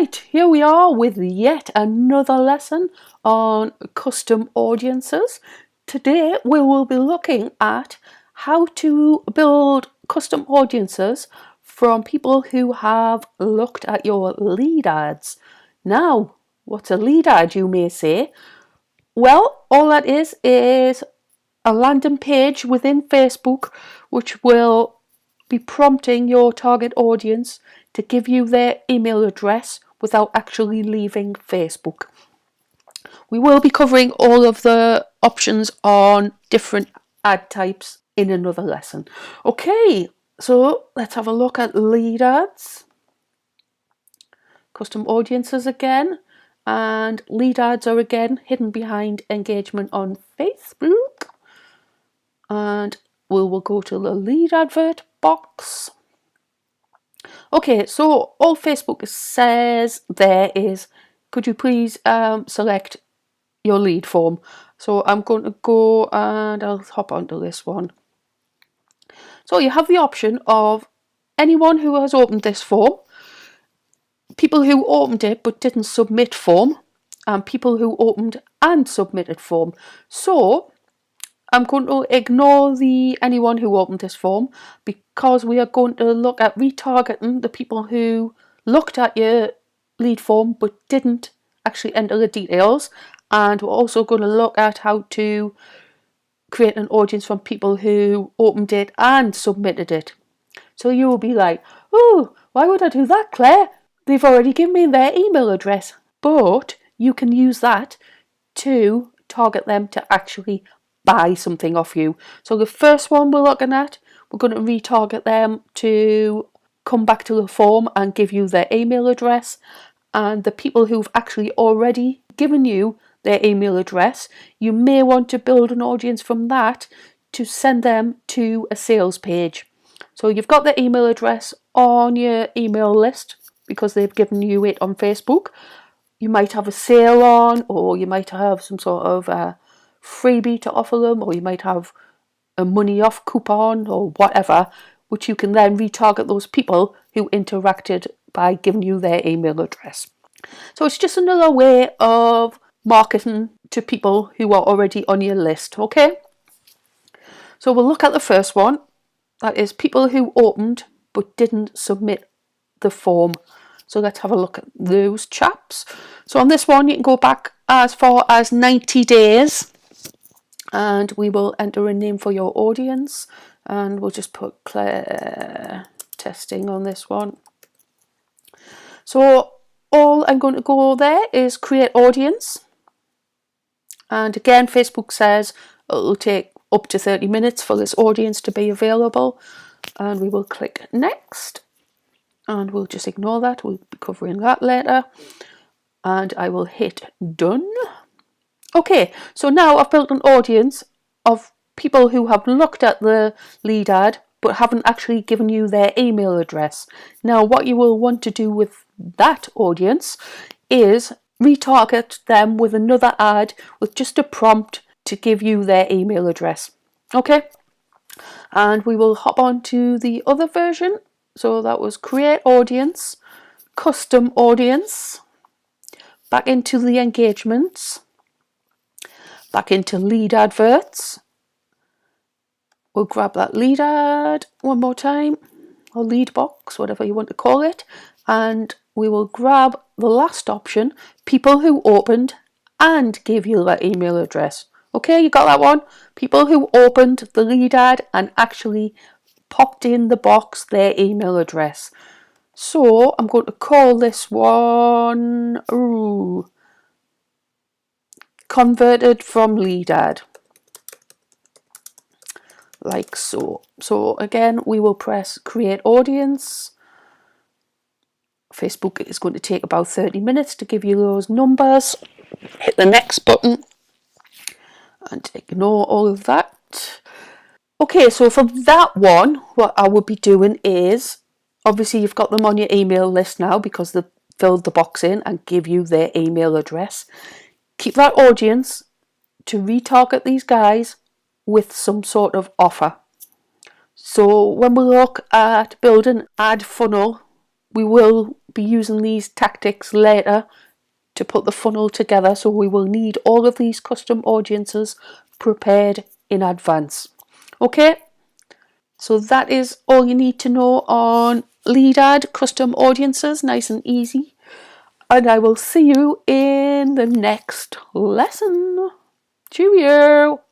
Right, here we are with yet another lesson on custom audiences. Today we will be looking at how to build custom audiences from people who have looked at your lead ads. Now, what's a lead ad, you may say? Well, all that is a landing page within Facebook which will be prompting your target audience to give you their email address without actually leaving Facebook. We will be covering all of the options on different ad types in another lesson. Okay, so let's have a look at lead ads, custom audiences again, and lead ads are again hidden behind engagement on Facebook. And we will go to the lead advert box. Okay, so all Facebook says there is, could you please select your lead form? So I'm going to go and I'll hop onto this one. So you have the option of anyone who has opened this form, people who opened it but didn't submit form, and people who opened and submitted form. So I'm going to ignore anyone who opened this form because we are going to look at retargeting the people who looked at your lead form but didn't actually enter the details, and we're also going to look at how to create an audience from people who opened it and submitted it. So you will be like, oh, why would I do that, Claire? They've already given me their email address. But you can use that to target them to actually buy something off you. So the first one we're looking at, we're going to retarget them to come back to the form and give you their email address. And the people who've actually already given you their email address, you may want to build an audience from that to send them to a sales page. So you've got their email address on your email list because they've given you it on Facebook. You might have a sale on, or you might have some sort of freebie to offer them, or you might have a money off coupon or whatever, which you can then retarget those people who interacted by giving you their email address. So it's just another way of marketing to people who are already on your list. Okay, so we'll look at the first one. That is people who opened but didn't submit the form. So let's have a look at those chaps. So on this one, you can go back as far as 90 days. And we will enter a name for your audience. And we'll just put Claire testing on this one. So all I'm going to go there is create audience. And again, Facebook says it'll take up to 30 minutes for this audience to be available. And we will click next. And we'll just ignore that. We'll be covering that later. And I will hit done. Okay, so now I've built an audience of people who have looked at the lead ad but haven't actually given you their email address. Now what you will want to do with that audience is retarget them with another ad with just a prompt to give you their email address. Okay, and we will hop on to the other version. So that was create audience, custom audience, back into the engagements, back into lead adverts. We'll grab that lead ad one more time, or lead box, whatever you want to call it, and we will grab the last option, people who opened and gave you their email address. Okay, you got that one? People who opened the lead ad and actually popped in the box their email address. So I'm going to call this one converted from lead ad, like so. So again, we will press create audience. Facebook is going to take about 30 minutes to give you those numbers. Hit the next button and ignore all of that. Okay, so for that one, what I would be doing is, obviously you've got them on your email list now because they've filled the box in and give you their email address. Keep that audience to retarget these guys with some sort of offer. So when we look at building ad funnel, we will be using these tactics later to put the funnel together, so we will need all of these custom audiences prepared in advance. Okay, so that is all you need to know on lead ad custom audiences, nice and easy. And I will see you in the next lesson. Cheerio!